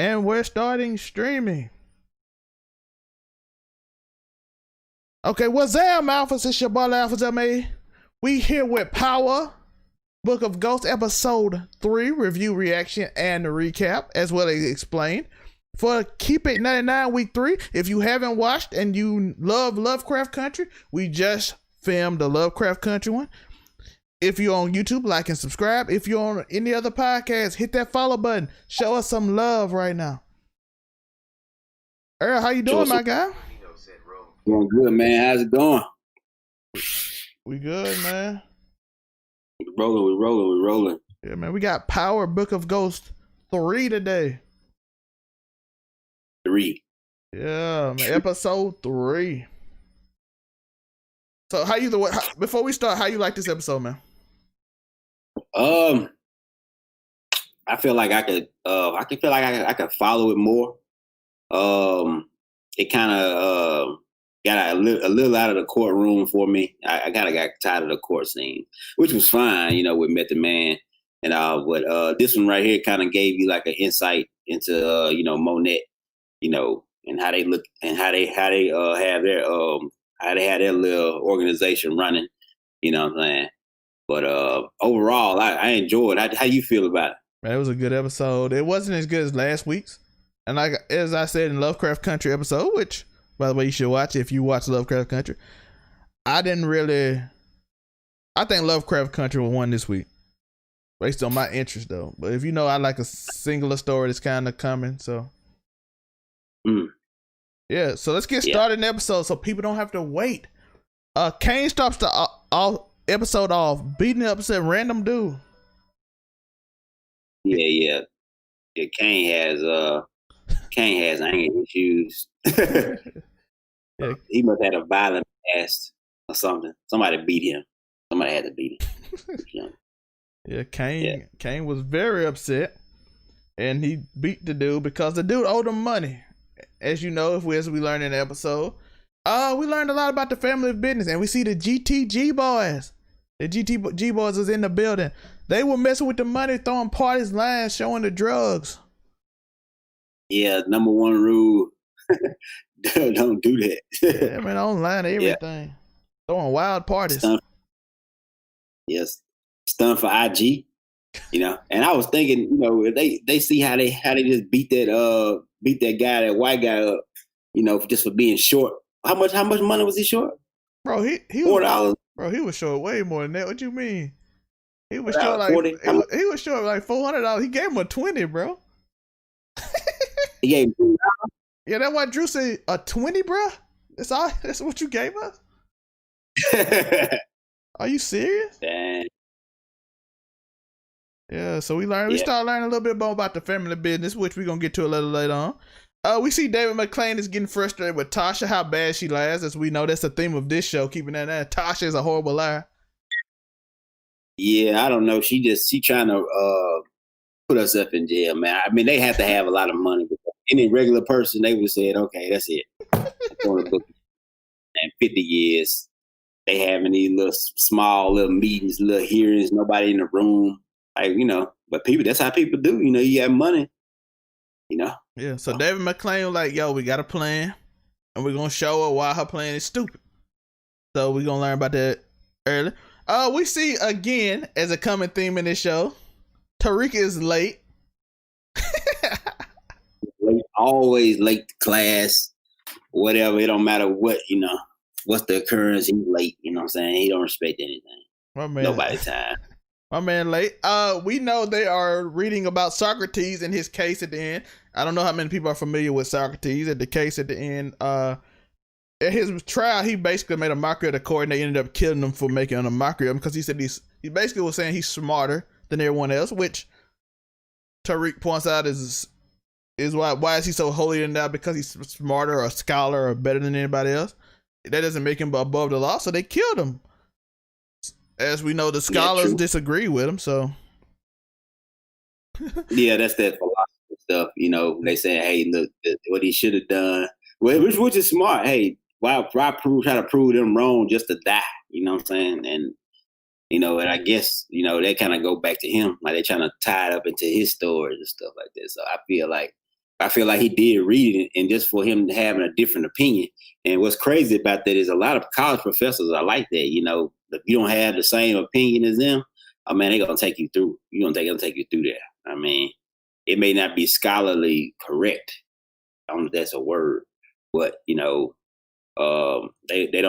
And we're starting streaming. Okay, what's up, Alphas? It's your boy Alphas MA. We here with Power, Book of Ghosts, Episode 3, review, reaction, and recap, as well as explain. For Keep It 99 Week 3, if you haven't watched and you love Lovecraft Country, we just filmed the Lovecraft Country one. If you're on YouTube, like and subscribe. If you're on any other podcast, hit that follow button. Show us some love right now. Earl, how you doing, my guy? Doing good, man. How's it going? We good, man. We rolling. Yeah, man. We got Power Book of Ghosts 3 today. 3. Yeah, man. Episode 3. So before we start, how you like this episode, man? I feel like I could follow it more. It kind of got a little out of the courtroom for me. I kind of got tired of the court scene, which was fine, with Method Man and all. But this one right here kind of gave you like an insight into Monet, and how they look and how they have their little organization running. You know what I'm saying? But overall, I enjoyed it. How you feel about it? Man, it was a good episode. It wasn't as good as last week's. And as I said in Lovecraft Country episode, which, by the way, you should watch if you watch Lovecraft Country. I think Lovecraft Country won this week. Based on my interest, though. But if I like a singular story that's kind of coming, so. Yeah, so let's get started in the episode so people don't have to wait. Kane starts the episode off beating up some random dude. Yeah. Kane has anger issues. Yeah. He must have had a violent past or something. Somebody beat him. Somebody had to beat him. Yeah, Kane was very upset, and he beat the dude because the dude owed him money. As you know, as we learned in the episode, we learned a lot about the family business, and we see the GTG boys. The GTG boys was in the building. They were messing with the money, throwing parties, lying, showing the drugs. Yeah, number one rule, don't do that. Yeah, man, online everything. Yeah. Throwing wild parties. Stunt for IG. And I was thinking, if they see how they just beat that guy, that white guy up, just for being short. How much money was he short? Bro, he $4. Bro, he was short way more than that. What you mean? He was short like he was short like $400. He gave him a 20, bro. He gave him $20? Yeah, that's why Drew said a 20, bro. That's what you gave us? Are you serious? Dang. Yeah, so we start learning a little bit more about the family business, which we're gonna get to a little later on. We see David McClain is getting frustrated with Tasha, how bad she lies. As we know, that's the theme of this show, keeping that in. Tasha is a horrible liar. Yeah, I don't know. She trying to put herself in jail, man. I mean, they have to have a lot of money. Any regular person, they would have said, okay, that's it. And 50 years, they having these little small little meetings, little hearings, nobody in the room. Like, but people, that's how people do. You have money, Yeah, so David McClain was like, yo, we got a plan, and we're going to show her why her plan is stupid. So we're going to learn about that early. We see, again, as a common theme in this show, Tariq is late. Always late to class, whatever. It don't matter what, what's the occurrence. He's late, you know what I'm saying? He don't respect anything. My man. Nobody's time. My man late. We know they are reading about Socrates and his case at the end. I don't know how many people are familiar with Socrates. At the case at the end, at his trial, he basically made a mockery of the court, and they ended up killing him for making a mockery of him because he said he basically was saying he's smarter than everyone else, which Tariq points out is why is he so holier than thou? Because he's smarter or a scholar or better than anybody else. That doesn't make him above the law, so they killed him. As we know, the scholars disagree with him, so. Yeah, that's that philosophy stuff. They say, hey, look, what he should have done, which is smart. Hey, why try to prove them wrong just to die? You know what I'm saying? And and I guess they kind of go back to him, like they're trying to tie it up into his stories and stuff like that. So I feel like I feel like he did read it, and just for him having a different opinion. And what's crazy about that is a lot of college professors are like that. You know, if you don't have the same opinion as them, oh man, they're gonna take you through. They're gonna take you through there. I mean, it may not be scholarly correct. I don't know if that's a word, but they don't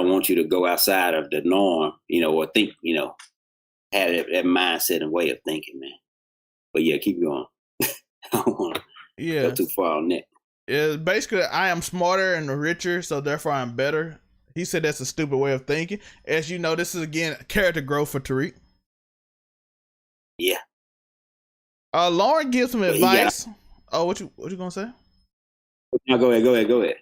want you to go outside of the norm, or think, have that mindset and way of thinking, man. But yeah, keep going. I don't want to go too far on that. Yeah, basically, I am smarter and richer, so therefore I'm better. He said that's a stupid way of thinking. As you know, this is again character growth for Tariq. Yeah. Lauren gives some advice. What you gonna say? No, go ahead. No, go ahead.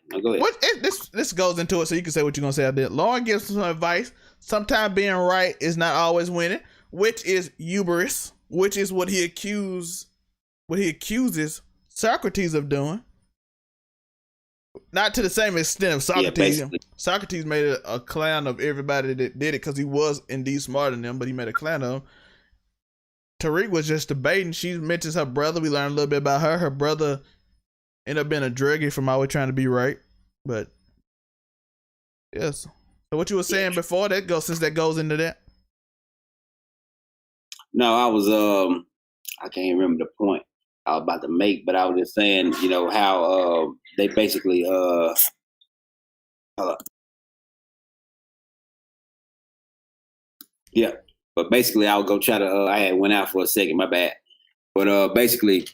This goes into it, so you can say what you're gonna say. I did. Lauren gives some advice. Sometimes being right is not always winning, which is hubris, which is what he accuses Socrates of doing. Not to the same extent of Socrates. Yeah, Socrates made a clown of everybody that did it because he was indeed smarter than them, but he made a clown of them. Tariq was just debating. She mentions her brother. We learned a little bit about her. Her brother ended up being a druggie from always trying to be right. But yes. So what you were saying before that goes, since that goes into that? No, I was I can't remember the point I was about to make, but I was just saying, how they basically yeah. But basically I'll go try to I had went out for a second, my bad. But basically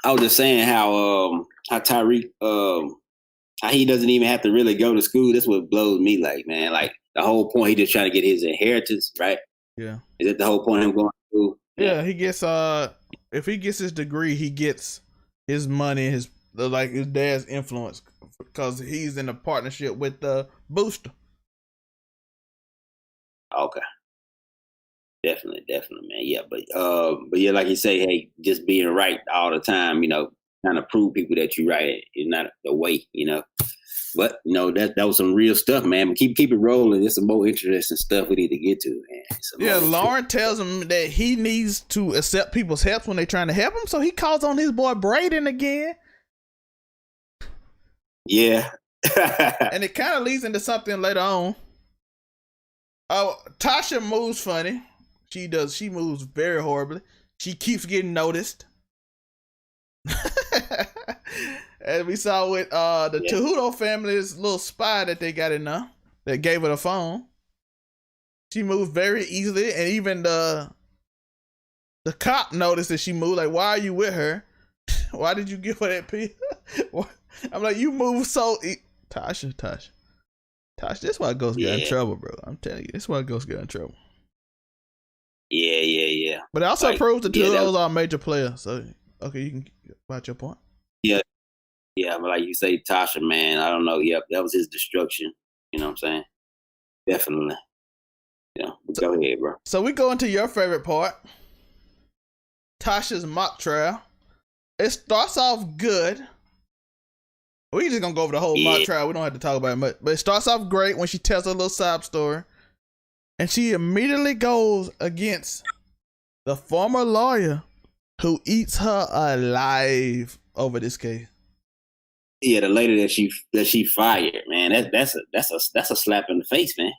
I was just saying how Tariq how he doesn't even have to really go to school. That's what blows me, like, man. Like the whole point, he just trying to get his inheritance, right? Yeah. Is that the whole point of him going to school? Yeah, he gets if he gets his degree, he gets his money, his dad's influence, because he's in a partnership with the Booster. Okay. Definitely, man. Yeah, but yeah, like you say, hey, just being right all the time, kind of prove people that you're right is not the way, But that was some real stuff, man. But keep it rolling. There's some more interesting stuff we need to get to, man. Yeah, Lauren tells him that he needs to accept people's help when they're trying to help him, so he calls on his boy Braden again. Yeah. And it kind of leads into something later on. Oh, Tasha moves funny. She does. She moves very horribly. She keeps getting noticed. As we saw with the Tejudo family's little spy that they got in there that gave her the phone. She moved very easily, and even the cop noticed that she moved. Like, why are you with her? Why did you give her that pill? I'm like, you move so Tasha. This is why Ghost got in trouble, bro. I'm telling you, this is why Ghost got in trouble. Yeah. But it also proves that Tejudos are a major player. So, okay, you can about your point. Yeah, but like you say, Tasha, man, I don't know. Yep, that was his destruction. You know what I'm saying? Definitely. Yeah, go ahead, bro. So we go into your favorite part, Tasha's mock trial. It starts off good. We just gonna go over the whole mock trial. We don't have to talk about it much. But it starts off great when she tells her little sob story. And she immediately goes against the former lawyer who eats her alive over this case. Yeah, the lady that she fired, man. That's a slap in the face, man.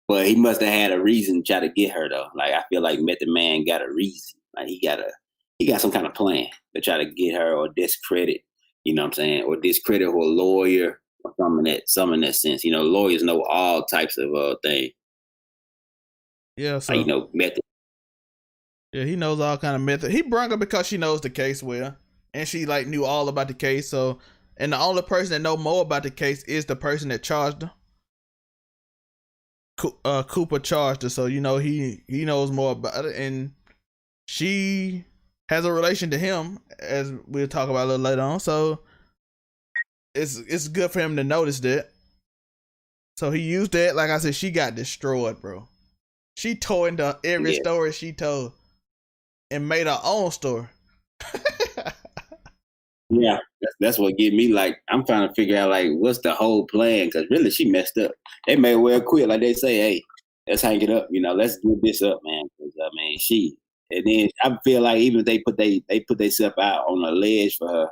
But he must have had a reason to try to get her, though. Like, I feel like Method Man got a reason. Like, he got some kind of plan to try to get her or discredit, you know what I'm saying? Or discredit her lawyer or some in that sense. Lawyers know all types of things. Yeah, so like, method. Yeah, he knows all kind of method. He brought her because she knows the case well, and she knew all about the case. So, and the only person that know more about the case is the person that charged her. Cooper charged her, so he knows more about it, and she has a relation to him, as we'll talk about a little later on. So it's good for him to notice that. So he used that. Like I said, she got destroyed, bro. She tore into every story she told and made her own story. Yeah, that's what get me. Like, I'm trying to figure out what's the whole plan, because really she messed up. They may well quit. Like they say, hey, let's hang it up. Let's give this up, man. Because she. And then I feel like even if they put themselves out on a ledge for her,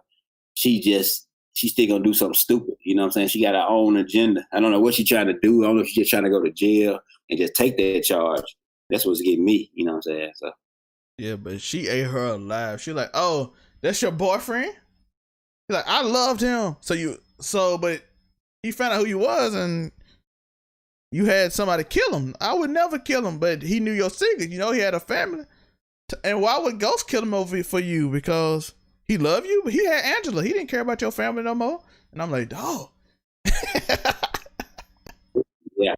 she's still gonna do something stupid. You know what I'm saying? She got her own agenda. I don't know what she's trying to do. I don't know if she's just trying to go to jail and just take that charge. That's what's getting me. You know what I'm saying? So Yeah, but she ate her alive. She like, oh, that's your boyfriend? He's like, I loved him. But he found out who you was and you had somebody kill him. I would never kill him, but he knew your secret. You know, he had a family. And why would Ghost kill him over for you? Because he loved you, but he had Angela. He didn't care about your family no more. And I'm like, dog. yeah.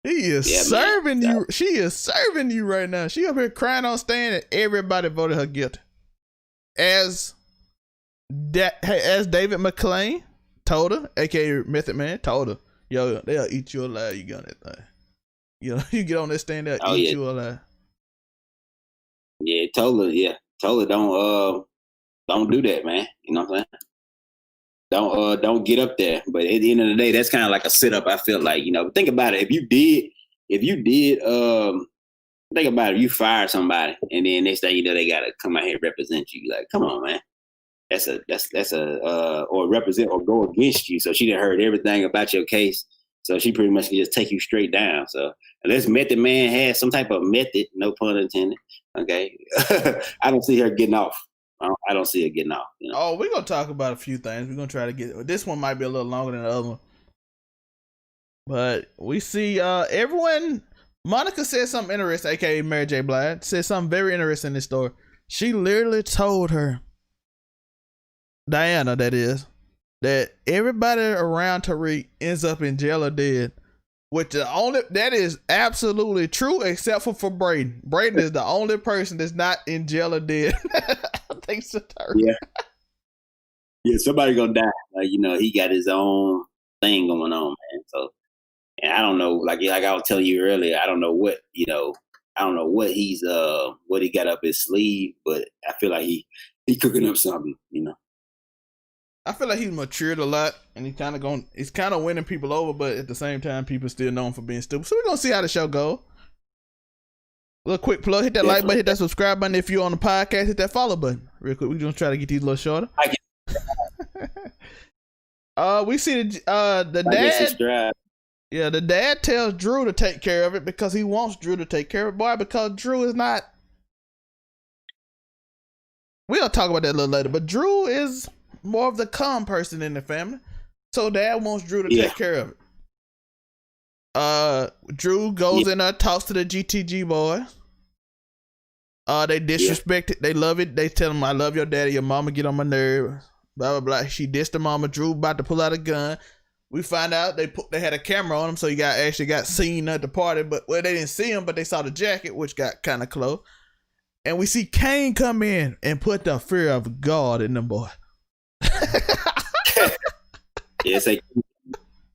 He is serving you. She is serving you right now. She up here crying on stand and everybody voted her guilty. As David McClain told her, aka Method Man, told her, yo, they'll eat you alive. You got that thing. You know, you get on that stand, they'll eat you alive. Yeah, told her don't do that, man. You know what I'm saying? Don't get up there. But at the end of the day, that's kind of like a sit up. I feel like, you know, think about it. If you did, think about it. If you fire somebody and then next thing you know, they gotta come out here and represent you. Like, come on, man. Or represent or go against you. So she done heard everything about your case. So she pretty much can just take you straight down. So unless Method Man has some type of method, no pun intended, okay, I don't see her getting off. I don't see her getting off. You know? Oh, we're going to talk about a few things. We're going to try to get... This one might be a little longer than the other one. But we see everyone... Monica said something interesting, a.k.a. Mary J. Blige, said something very interesting in this story. She literally told her, Diana, that is, that everybody around Tariq ends up in jail or dead, which that is absolutely true except for Braden. Braden is the only person that's not in jail or dead. Thanks to Tariq. Yeah, somebody gonna die. Like, you know, he got his own thing going on, man. So, and I don't know, like I was telling you earlier, I don't know what he's what he got up his sleeve, but I feel like he cooking up something, you know. I feel like he's matured a lot, and he's kind of winning people over, but at the same time, people still know him for being stupid. So we're gonna see how the show goes. Little quick plug: hit that like button, hit that subscribe button. If you're on the podcast, hit that follow button. Real quick, we're gonna try to get these a little shorter. We see the dad. Yeah, the dad tells Drew to take care of it because he wants Drew to take care of it, boy. Because Drew is not. We'll talk about that a little later, but Drew is more of the calm person in the family. So dad wants Drew to take care of it. Drew goes in there, talks to the GTG boys. They disrespect it. They love it. They tell him, I love your daddy. Your mama get on my nerves. Blah, blah, blah. She dissed the mama. Drew about to pull out a gun. We find out they had a camera on him, so he actually got seen at the party. But they didn't see him, but they saw the jacket, which got kind of close. And we see Kane come in and put the fear of God in them boy. It's like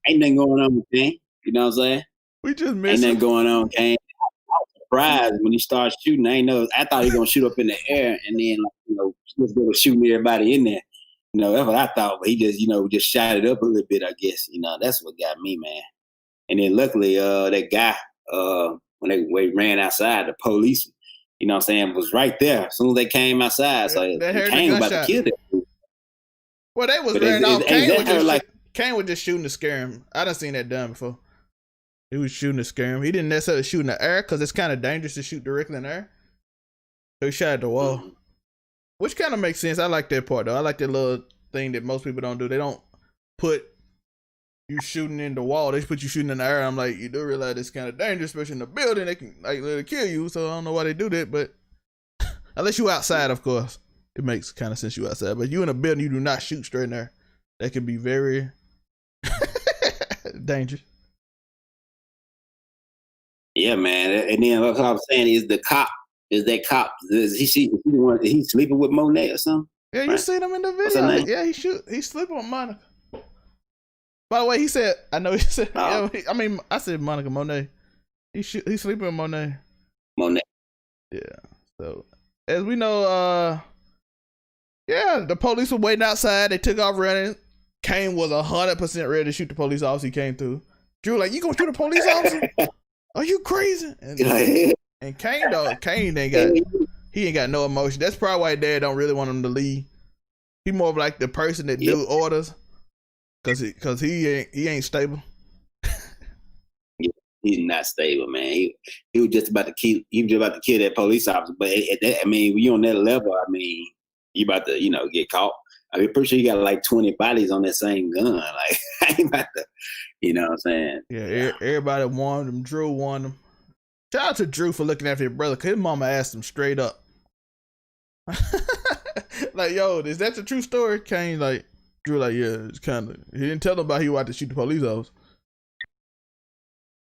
ain't nothing going on with Kane. You know what I'm saying? We just missed. Ain't nothing going on, Kane. I was surprised when he started shooting. I thought he was gonna shoot up in the air and then, like, you know, he was gonna shoot everybody in there. You know, that's what I thought. But he just, you know, just shot it up a little bit, I guess. You know, that's what got me, man. And then luckily, that guy, when they ran outside, the police, you know what I'm saying, was right there as soon as they came outside. So Kane was about to kill them. Well, they was running off. Kane was just shooting to scare him. I done seen that done before. He was shooting to scare him. He didn't necessarily shoot in the air because it's kind of dangerous to shoot directly in the air. So he shot at the wall. Mm-hmm. Which kind of makes sense. I like that part, though. I like that little thing that most people don't do. They don't put you shooting in the wall. They put you shooting in the air. I'm like, you do realize it's kind of dangerous, especially in the building. They can like literally kill you. So I don't know why they do that, but unless you outside, of course, it makes kind of sense you outside. But you in a building, you do not shoot straight in there. That could be very dangerous. Yeah, man. And then what I'm saying is the cop. Is that cop? Is he sleeping with Monet or something? Yeah, you see them in the video. Yeah, he's sleeping with Monica. By the way, he said, I know he said, oh. Yeah, I said Monica Monet. He's sleeping with Monet. Monet. Yeah. So as we know, the police were waiting outside. They took off running. Kane was 100% ready to shoot the police officer. He came through. Drew like, you gonna shoot a police officer? Are you crazy? And Kane ain't got no emotion. That's probably why Dad don't really want him to leave. He more of like the person that do orders, cause he ain't stable. Yeah, he's not stable, man. He was just about to kill that police officer. But when you on that level, you about to get caught. Pretty sure you got like 20 bodies on that same gun. Like I ain't about to, you know what I'm saying? Yeah, everybody wanted him. Drew wanted him. Shout out to Drew for looking after his brother, cause his mama asked him straight up. Like, yo, is that the true story? Kane, like, Drew, like, yeah, it's kind of. He didn't tell them about he wanted to shoot the police officer.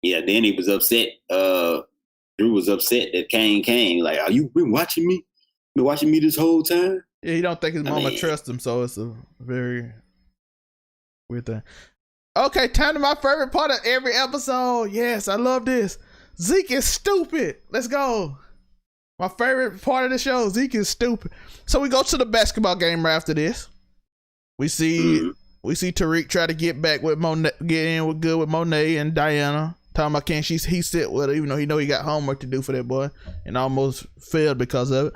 Yeah, then he was upset. Drew was upset that Kane came. Like, are you been watching me? Been watching me this whole time? Yeah, he don't think his mama trusts him, so it's a very weird thing. Okay, time to my favorite part of every episode. Yes, I love this. Zeke is stupid. Let's go. My favorite part of the show, Zeke is stupid. So we go to the basketball game right after this. We see Tariq try to get back with Monet, get in with good with Monet and Diana. Talking about can he sit with her, even though he got homework to do for that boy, and almost failed because of it.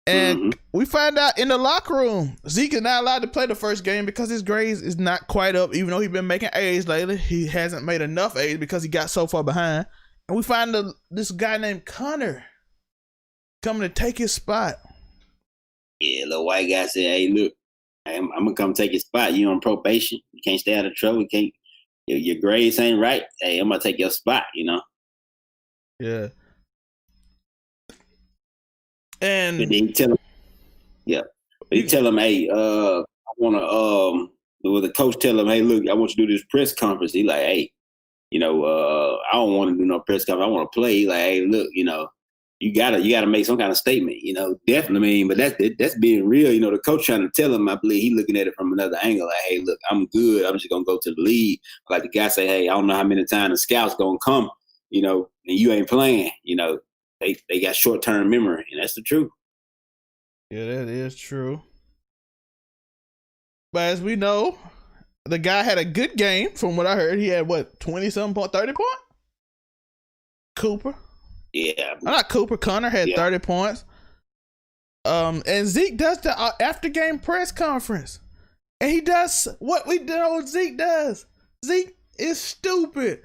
And we find out in the locker room, Zeke is not allowed to play the first game because his grades is not quite up. Even though he's been making A's lately, he hasn't made enough A's because he got so far behind. And we find this guy named Connor coming to take his spot. Yeah, little white guy said, "Hey, look, I'm gonna come take your spot. You on probation? You can't stay out of trouble. You can't. Your grades ain't right. Hey, I'm gonna take your spot. You know." Yeah. And then he tell him, he tell him, "Hey, I wanna." The coach tell him, "Hey, look, I want you to do this press conference." He like, "Hey, I don't want to do no press conference. I want to play." He like, "Hey, look, you gotta make some kind of statement, definitely." But that's being real. The coach trying to tell him, I believe he looking at it from another angle. Like, hey, look, I'm good. I'm just gonna go to the league. Like the guy say, hey, I don't know how many times the scouts gonna come, and you ain't playing. They got short term memory, and that's the truth. Yeah, that is true. But as we know, the guy had a good game. From what I heard, he had 20-something point, 30 points. Cooper. Yeah. Not Cooper. Connor had 30 points. And Zeke does the after game press conference. And he does what we know Zeke does. Zeke is stupid.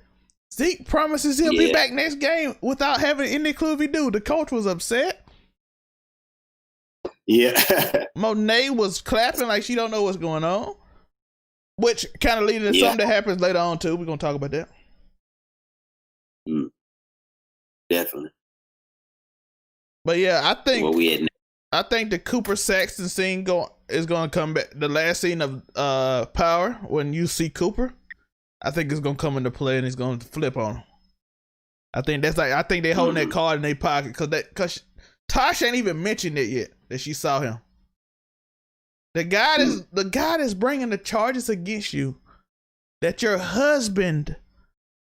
Zeke promises he'll be back next game without having any clue if he do. The coach was upset. Yeah. Monet was clapping like she don't know what's going on. Which kind of leading to something that happens later on too. We're going to talk about that. Definitely. But yeah, I think the Cooper Saxton scene is going to come back. The last scene of Power, when you see Cooper, I think it's going to come into play and it's going to flip on him. I think they holding that card in their pocket because Tasha ain't even mentioned it yet that she saw him. The guy that's bringing the charges against you, that your husband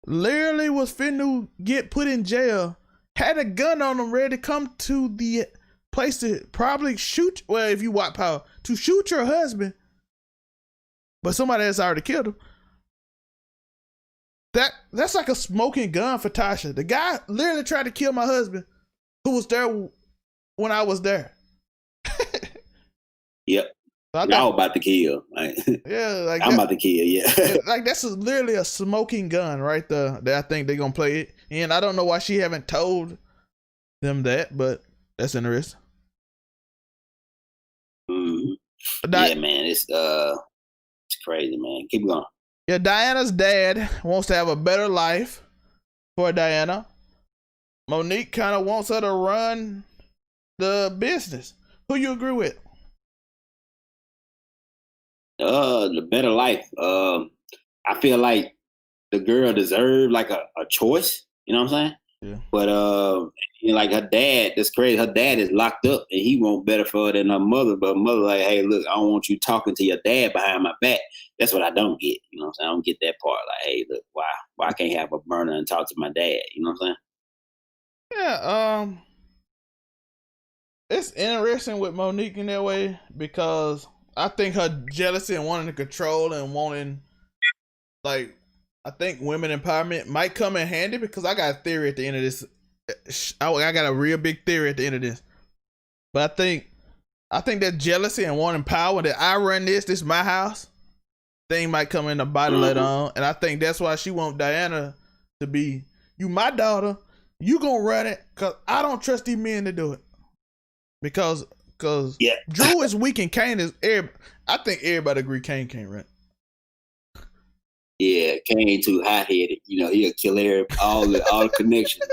literally was finna get put in jail, had a gun on him ready to come to the place to probably shoot. Well, if you watch Power, to shoot your husband, but somebody else already killed him. That's like a smoking gun for Tasha. The guy literally tried to kill my husband, who was there when I was there. Yep. I was about to kill. I'm about to kill. Yeah. Like that's literally a smoking gun right there. That I think they're gonna play it, and I don't know why she haven't told them that, but that's interesting. Yeah, man, it's crazy, man. Keep going. Yeah, Diana's dad wants to have a better life for Diana. Monique kind of wants her to run the business. Who you agree with? The better life. I feel like the girl deserved like a choice. You know what I'm saying? Yeah. But like her dad, that's crazy. Her dad is locked up, and he want better for her than her mother. But her mother like, hey, look, I don't want you talking to your dad behind my back. That's what I don't get. You know what I'm saying? I don't get that part. Like, hey, look, why I can't have a burner and talk to my dad? You know what I'm saying? Yeah. It's interesting with Monique in that way because I think her jealousy and wanting to control and wanting, like, I think women empowerment might come in handy because I got a theory at the end of this. I got a real big theory at the end of this. But I think that jealousy and wanting power that I run this is my house thing might come in the body later on. And I think that's why she want Diana to be, you my daughter, you gonna run it, cause I don't trust these men to do it. Because Drew is weak and Kane is I think everybody agree Kane can't run. Yeah, Kane too hot headed. You know, he'll kill all the connections.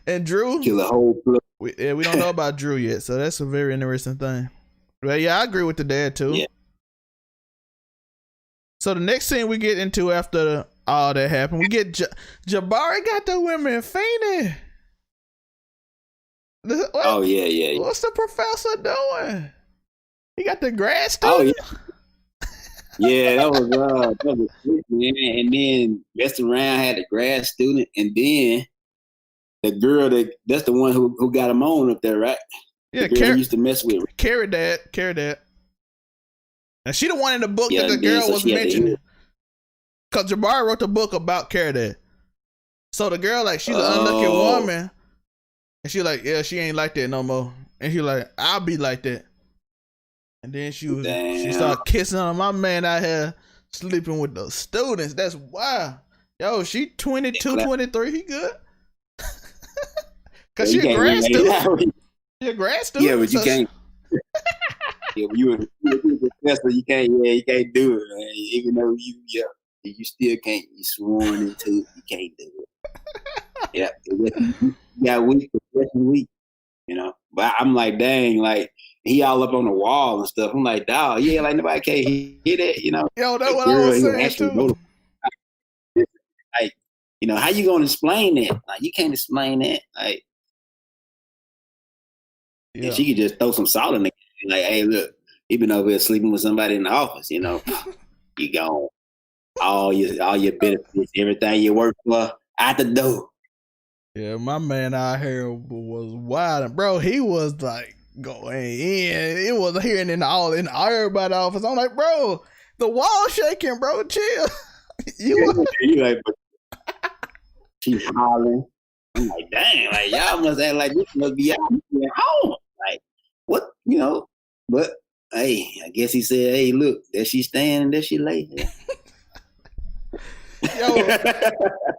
And Drew kill the whole club. We don't know about Drew yet, so that's a very interesting thing. But yeah, I agree with the dad too. Yeah. So the next scene we get into after all that happened, we get Jabari got the women fainting. Oh yeah. What's the professor doing? He got the grad student. Oh yeah. That was man. And then messed around, had the grad student, and then the girl that's the one who got him on up there, right? Yeah, the girl he used to mess with. Carrie dad. And she the one in the book that the girl was mentioning. Cause Jabari wrote the book about Carrie dad. So the girl, like, she's an unlucky woman. And she like, yeah, she ain't like that no more. And she like, I'll be like that. And then she started kissing on my man out here sleeping with the students. That's wild. Yo, she 22, 23. He good. Cause she a grad student. She a grad student. Yeah, but you can't. Yeah, when you a professor, you can't do it, man. Even though you still can't. You sworn into it, you can't do it. Yeah, you got weak, weak. You know, but I'm like, dang, like he all up on the wall and stuff. I'm like, dog, yeah, like nobody can't hear that, you know. Yo, that's what I was saying too. Like, you know, how you gonna explain that? Like, you can't explain that. Like, yeah. She could just throw some salt in the like, hey, look, he been over here sleeping with somebody in the office, you know. You gone. All your benefits, everything you work for, out the door. Yeah, my man out here was wild, bro. He was like going in. It was hearing in everybody's office. I'm like, bro, the wall shaking, bro. Chill. You like, she's hollering. I'm like, dang, like y'all must act like this must be out here home. Like, what, you know? But hey, I guess he said, hey, look, there she stand and there she lay.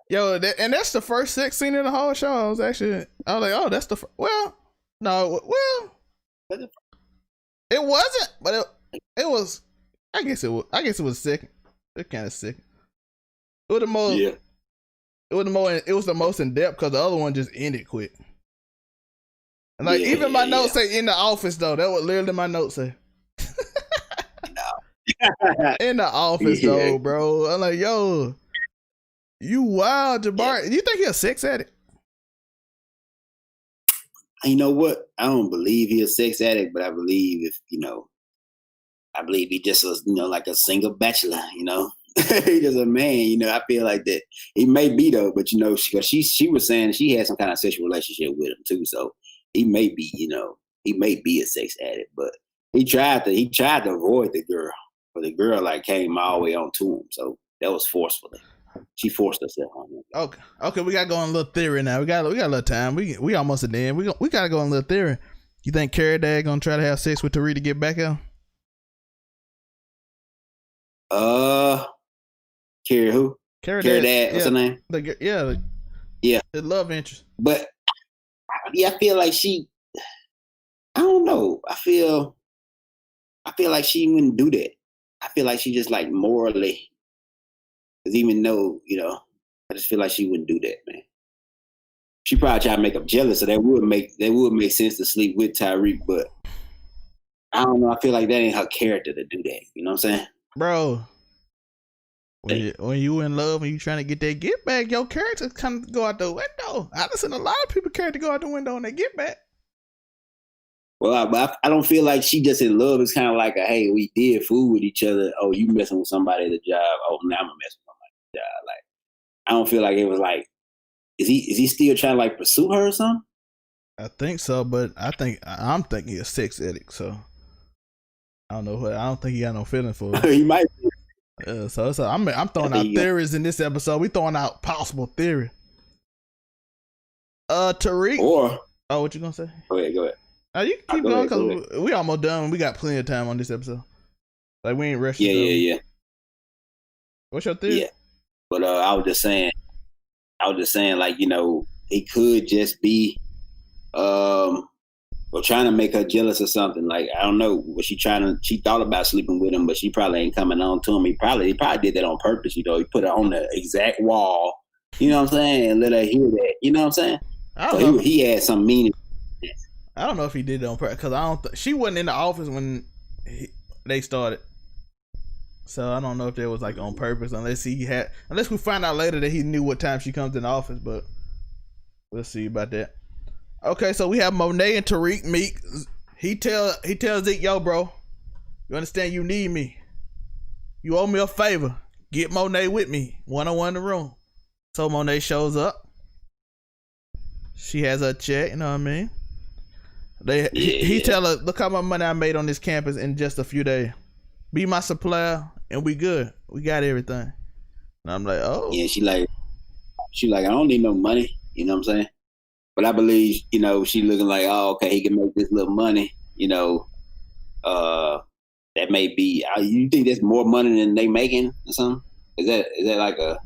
Yo, and that's the first sex scene in the whole show. I was like, oh, that's the it wasn't, but it was. I guess it was second. It kind of second. It was the most. Yeah. It was the most in depth because the other one just ended quick. And like even my notes say in the office though. That was literally my notes say. In the office though, bro. I'm like, yo, you wild, Jabari. Yeah. You think he a sex addict? You know what? I don't believe he a sex addict, but I believe he just was, like a single bachelor, He just a man, I feel like that. He may be though, but she was saying she had some kind of sexual relationship with him too. So he may be, he may be a sex addict, but he tried to avoid the girl, but the girl like came all the way on to him. So that was forcefully. She forced herself on him. Okay, we gotta go on a little theory now. We got a little time. We almost at the end. We gotta go on a little theory. You think Carrie Dad gonna try to have sex with Tariq to get back out? Carrie who? Carrie Dad. What's her name? Yeah. The love interest. But I feel like she. I don't know. I feel like she wouldn't do that. I feel like she just like morally. Because even though I just feel like she wouldn't do that, man. She probably try to make him jealous, so that would make sense to sleep with Tariq. But I don't know. I feel like that ain't her character to do that. You know what I'm saying, bro? When you in love and you trying to get that get back, your character kind of go out the window. I've seen a lot of people character go out the window and they get back. Well, I don't feel like she just in love. It's kind of like hey, we did fool with each other. Oh, you messing with somebody at the job. Oh, now I'm gonna mess with somebody at the job. Like, I don't feel like it was like, is he still trying to like pursue her or something? I think so, but I'm thinking he's a sex addict. So I don't know. I don't think he got no feeling for her. He might be. So I'm throwing out theories in this episode. We throwing out possible theory. Tariq. Or what you gonna say? Go ahead. You can keep going because we almost done. We got plenty of time on this episode. Like we ain't rushing. Yeah. What's your theory? Yeah, but I was just saying, like, you know, it could just be, or trying to make her jealous or something. Like, I don't know. Was she thought about sleeping with him, but she probably ain't coming on to him. He probably did that on purpose. You know, he put her on the exact wall. You know what I'm saying? And let her hear that. You know what I'm saying? So he had some meaning. I don't know if he did it on purpose because she wasn't in the office when they started. So I don't know if that was like on purpose, unless we find out later that he knew what time she comes in the office. But we'll see about that. Okay, so we have Monet and Tariq meet. He tells Zeke, yo, bro, you understand you need me. You owe me a favor. Get Monet with me, one-on-one in the room. So Monet shows up. She has her check, you know what I mean? He tell her, look how much money I made on this campus in just a few days. Be my supplier, and we good. We got everything. And I'm like, oh. Yeah, she like, I don't need no money. You know what I'm saying? But I believe, you know, she looking like, oh, okay, he can make this little money. You know, that may be. You think that's more money than they making or something? Is that like a?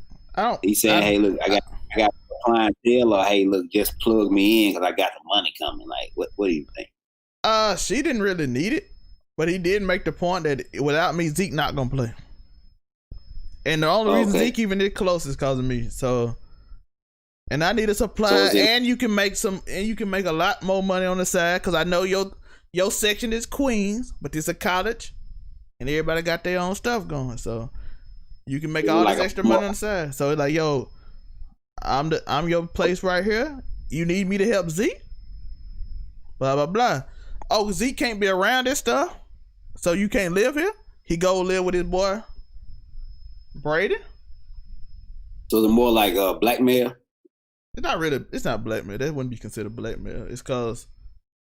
He saying, hey, look, I got a clientele, or hey, look, just plug me in because I got the money coming. Like, what do you think? She didn't really need it, but he did make the point that without me, Zeke not gonna play. And the only reason Zeke even did close is because of me. So. And I need a supply, and you can make a lot more money on the side because I know your section is Queens, but it's a college, and everybody got their own stuff going, so you can make all this extra money on the side. So it's like, yo, I'm your place right here. You need me to help Zeke? Blah blah blah. Oh, Zeke can't be around this stuff, so you can't live here. He go live with his boy Brady. So the more like blackmail. It's not blackmail. That wouldn't be considered blackmail. It's cause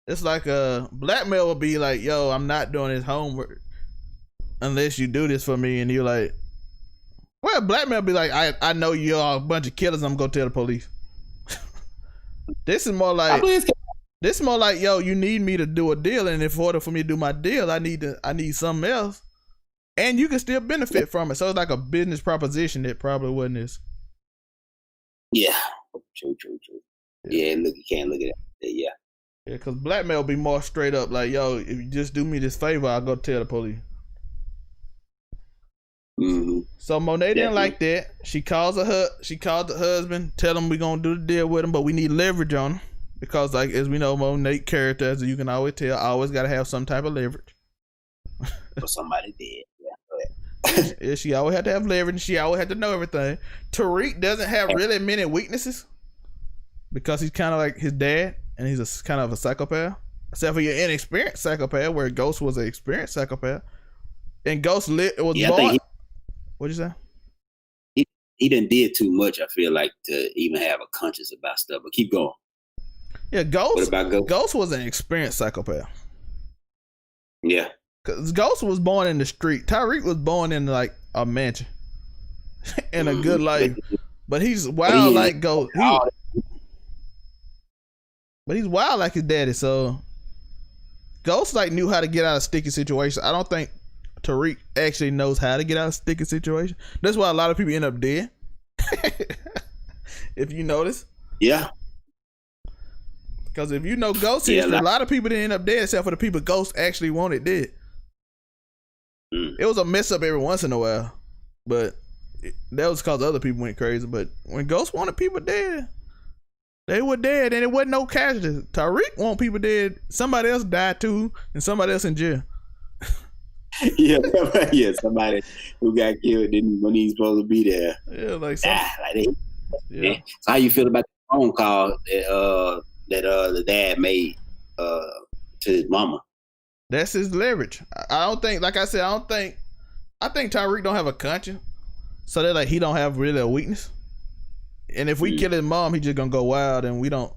it's like blackmail would be like, yo, I'm not doing his homework unless you do this for me, and you're like, well, blackmail would be like, I know you're a bunch of killers, I'm gonna tell the police. This is more like yo, you need me to do a deal, and in order for me to do my deal, I need something else. And you can still benefit from it. So it's like a business proposition that probably wasn't this. Yeah. True. Yeah, look, you can't look at it. Yeah. Yeah, because blackmail be more straight up like, yo, if you just do me this favor, I'll go tell the police. Mm-hmm. So Monet didn't like that. She called the husband, tell him we're gonna do the deal with him, but we need leverage on him. Because like as we know, Monet character, as you can always tell, always gotta have some type of leverage. Well, somebody did. Yeah, she always had to have leverage, and she always had to know everything. Tariq doesn't have really many weaknesses because he's kind of like his dad, and he's kind of a psychopath. Except for your inexperienced psychopath, where Ghost was an experienced psychopath, and Ghost was born. What'd you say? He done did too much. I feel like to even have a conscience about stuff. But keep going. Yeah, Ghost. What about Ghost? Ghost was an experienced psychopath. Yeah. Cause Ghost was born in the street. Tariq was born in like a mansion and a good life, but he's wild like Ghost. But he's wild like his daddy. So Ghost like knew how to get out of sticky situations. I don't think Tariq actually knows how to get out of sticky situations. That's why a lot of people end up dead. If you notice. Yeah. Because if you know Ghost history, a lot of people didn't end up dead except for the people Ghost actually wanted dead. It was a mess up every once in a while, but that was because other people went crazy. But when Ghost wanted people dead, they were dead, and it wasn't no casualties. Tariq want people dead. Somebody else died too, and somebody else in jail. Yeah, somebody who got killed when he was supposed to be there. Yeah, like yeah. So how you feel about the phone call that the dad made to his mama? That's his leverage. I don't think, like I said, I think Tariq don't have a conscience, so that like he don't have really a weakness. And if we kill his mom, he just gonna go wild, and we don't,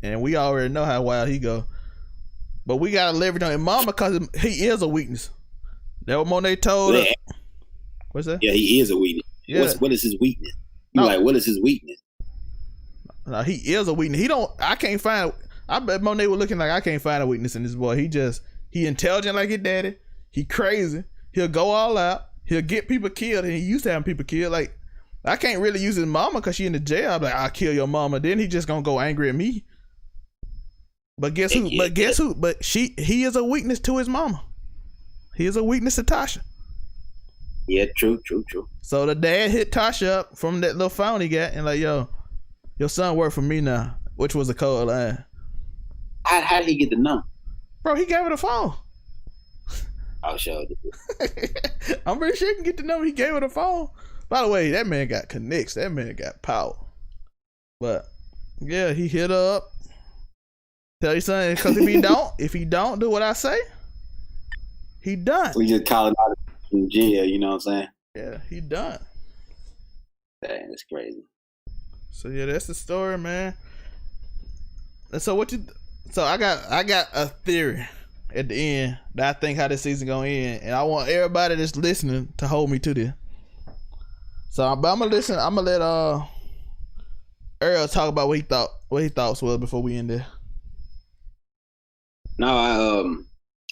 and we already know how wild he go. But we gotta leverage on his mama because he is a weakness. That what Monet told us. What's that? Yeah, he is a weakness. Yeah. What is his weakness? What is his weakness? No, he is a weakness. I can't find. I bet Monet was looking like, I can't find a weakness in this boy. He intelligent like his daddy. He crazy. He'll go all out. He'll get people killed, and he used to having people killed. Like, I can't really use his mama because she in the jail. I'm like, I'll kill your mama. Then he just gonna go angry at me. But guess who? He is a weakness to his mama. He is a weakness to Tasha. Yeah, true. So the dad hit Tasha up from that little phone he got and like, yo, your son work for me now, which was a code line. How did he get the number? Bro, he gave her the phone. I'll show you. I'm pretty sure he can get the number. He gave her the phone. By the way, that man got connects. That man got power. But yeah, he hit her up. Tell you something, because if he don't do what I say, he done. We just call it out in jail, you know what I'm saying? Yeah, he done. Dang, that's crazy. So yeah, that's the story, man. And so I got a theory at the end that I think how this season gonna end, and I want everybody that's listening to hold me to this. So I'm gonna listen. I'm gonna let Earl talk about what he thoughts was before we end there. No,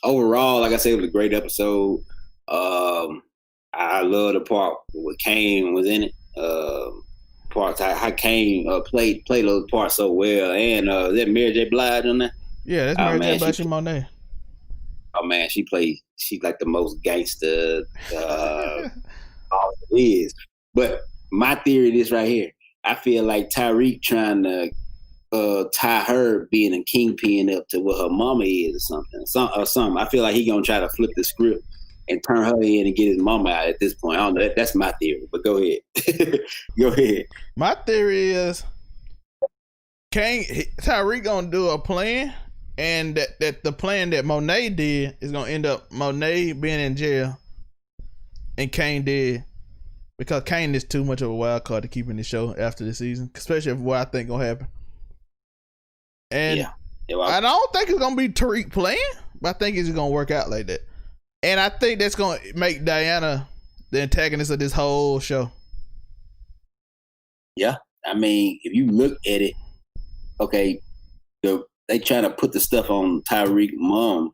overall, like I said, it was a great episode. I love the part where Kane was in it. Parts how Kane played those parts so well, and is that Mary J. Blige on that? Yeah, that's Mary J. Blige Monet. Oh man, she's like the most gangster all it is. But my theory is right here. I feel like Tariq trying to tie her being a kingpin up to what her mama is or something. I feel like he gonna try to flip the script and turn her in and get his mama out at this point. I don't know. That's my theory, but go ahead. Go ahead. My theory is Tariq gonna do a plan, and that the plan that Monet did is gonna end up Monet being in jail and Kane dead, because Kane is too much of a wild card to keep in the show after the season, especially if what I think gonna happen. And I don't think it's gonna be Tariq playing, but I think it's gonna work out like that. And I think that's gonna make Diana the antagonist of this whole show. Yeah, I mean, if you look at it, okay, they trying to put the stuff on Tariq's mom.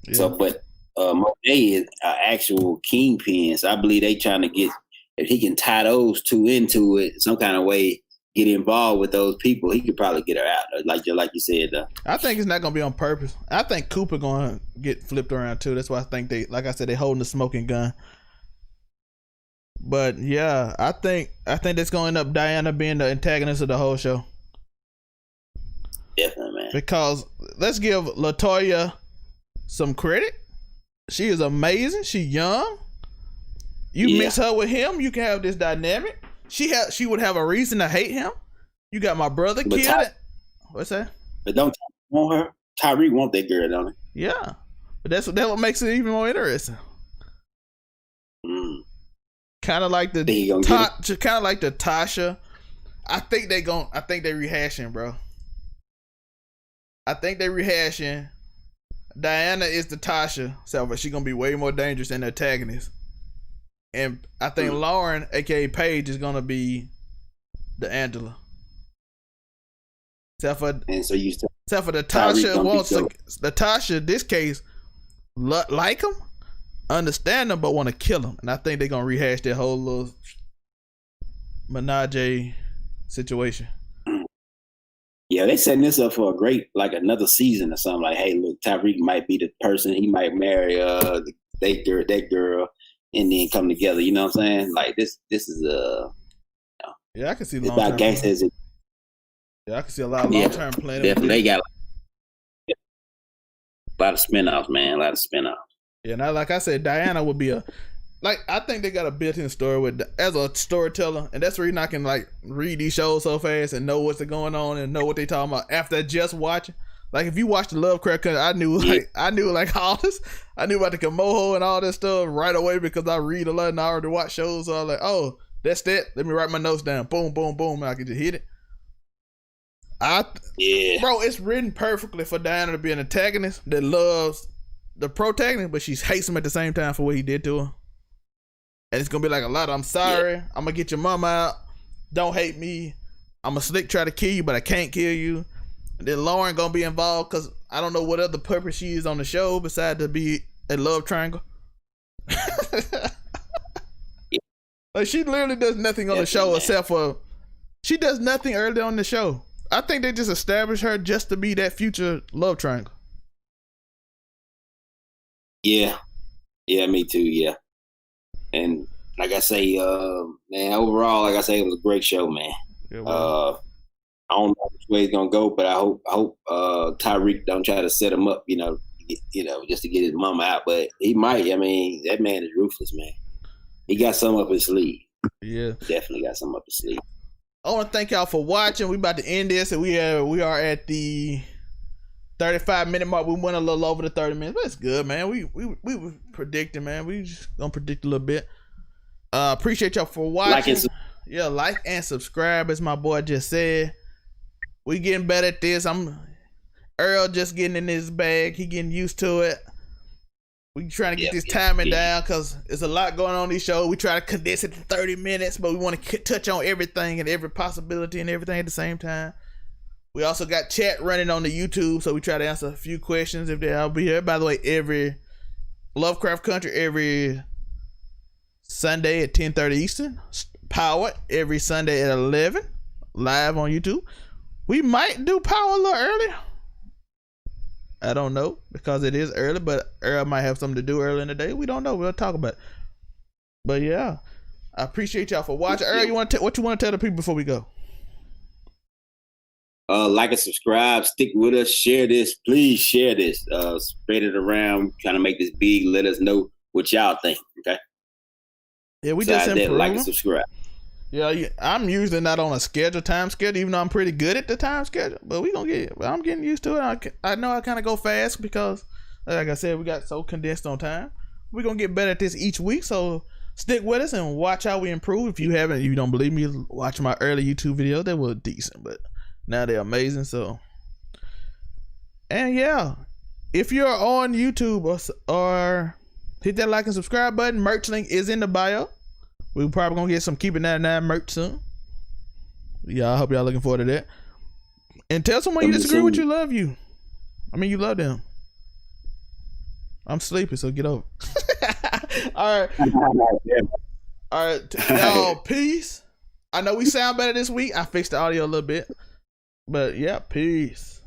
Yeah. So, but Monet is an actual kingpin. So I believe they trying to get, if he can tie those two into it some kind of way, get involved with those people, he could probably get her out. Like you said, though. I think it's not gonna be on purpose. I think Cooper gonna get flipped around too. That's why I think they, like I said, they holding the smoking gun. But yeah, I think that's gonna end up Diana being the antagonist of the whole show. Definitely, man. Because let's give LaToya some credit. She is amazing. She young. You mix her with him, you can have this dynamic. She would have a reason to hate him. You got my brother killed. What's that? But don't want her. Tariq want that girl, don't he? Yeah, but that's what makes it even more interesting. Kind of like the Tasha. I think they rehashing, bro. I think they rehashing. Diana is the Tasha, so but she's gonna be way more dangerous than the antagonist. And I think Lauren, aka Paige, is gonna be the Angela. Except for the Tasha wants the Tasha. This case, like him, understand him, but want to kill him. And I think they're gonna rehash that whole little menage situation. Yeah, they setting this up for a great, like another season or something. Like, hey, look, Tariq might be the person. He might marry that girl. And then come together, you know what I'm saying? Like this is yeah, I can see it's about gangsters. Yeah, I can see a lot of long term planning. Definitely, they got a lot of spinoffs, man. A lot of spinoffs. Yeah, now like I said, Diana would be I think they got a built-in story as a storyteller, and that's the reason I can like read these shows so fast and know what's going on and know what they talking about after just watching. Like if you watch the Lovecraft Country, I knew all this. I knew about the Komodo and all that stuff right away because I read a lot and I already watch shows. So I was like, oh, that's that. Let me write my notes down. Boom, boom, boom. And I can just hit it. Bro, it's written perfectly for Diana to be an antagonist that loves the protagonist, but she hates him at the same time for what he did to her. And it's gonna be like a lot of, I'm sorry. Yeah. I'm gonna get your mama out. Don't hate me. I'm a slick try to kill you, but I can't kill you. And then Lauren gonna be involved because I don't know what other purpose she is on the show besides to be a love triangle. Like she literally does nothing on the show except for she does nothing early on the show. I think they just established her just to be that future love triangle. Yeah, me too. Yeah, and like I say, man, overall, like I say, it was a great show, man. Yeah, well. I don't know which way it's gonna go, but I hope Tariq don't try to set him up, just to get his mama out. But he might. I mean, that man is ruthless, man. He got something up his sleeve. Yeah, definitely got something up his sleeve. I want to thank y'all for watching. We about to end this, and we are at the 35-minute mark. We went a little over the 30 minutes, but it's good, man. We were predicting, man. We just gonna predict a little bit. Appreciate y'all for watching. Like and subscribe, as my boy just said. We getting better at this. Earl just getting in his bag. He getting used to it. We trying to get this timing down because there's a lot going on in these shows. We try to condense it to 30 minutes, but we want to touch on everything and every possibility and everything at the same time. We also got chat running on the YouTube, so we try to answer a few questions if they'll be here. By the way, every Lovecraft Country every Sunday at 10:30 Eastern. Power every Sunday at 11 live on YouTube. We might do Power a little early. I don't know because it is early, but Earl might have something to do early in the day. We don't know. We'll talk about it. But yeah, I appreciate y'all for watching. Earl, what you want to tell the people before we go? Like and subscribe. Stick with us. Share this. Please share this. Spread it around. Trying to make this big. Let us know what y'all think. Okay. Yeah, we just like and subscribe. Yeah, I'm usually not on a time schedule, even though I'm pretty good at the time schedule. But I'm getting used to it. I know I kind of go fast because, like I said, we got so condensed on time. We're gonna get better at this each week. So stick with us and watch how we improve. If you don't believe me, watch my early YouTube videos. They were decent, but now they're amazing. So, and yeah, if you're on YouTube or hit that like and subscribe button. Merch link is in the bio. We're probably gonna get some Keep It 99 merch soon. Yeah, I hope y'all looking forward to that. And tell someone you disagree with you love you. I mean, you love them. I'm sleepy, so get over. All right. All right, y'all. Peace. I know we sound better this week. I fixed the audio a little bit, but yeah, peace.